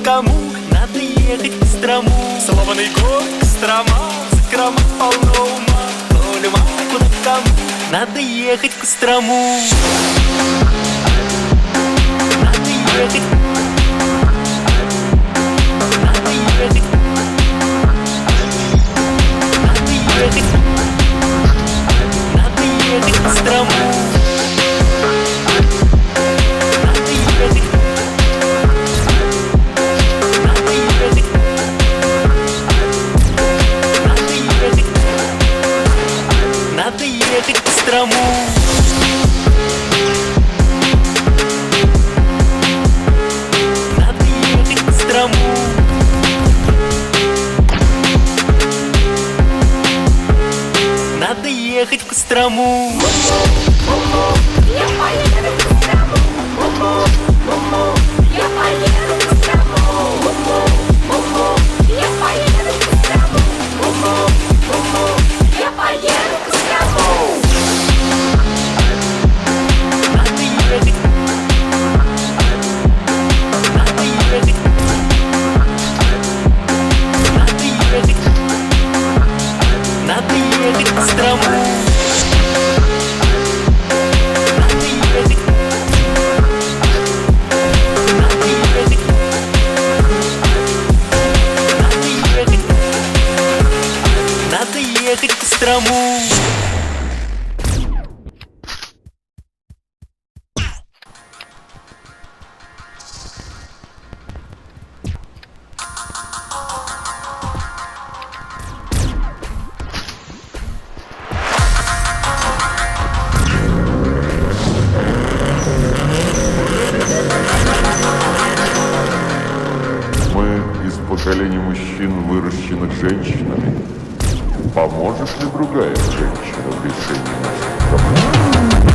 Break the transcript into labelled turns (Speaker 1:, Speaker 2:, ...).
Speaker 1: кому надо ехать к Кострому. Сломанный год, Кострома, закрома полно ума. Коля, мама, куда кому надо ехать к Кострому. Надо ехать. Надо ехать. Надо ехать. Надо ехать к Кострому. Надо ехать к Кострому. Надо ехать к Кострому. Надо ехать к Кострому.
Speaker 2: Я поеду к Кострому. Я поеду к Кострому. Я поеду к Кострому. Я поеду к Кострому.
Speaker 1: Надо ехать. Надо ехать. Надо ехать. Надо ехать к Кострому. Надо ехать. Надо ехать. Надо ехать. Надо ехать к Кострому.
Speaker 3: Мы из поколения мужчин, выращенных женщинами. Поможет ли другая женщина в решении наших проблем?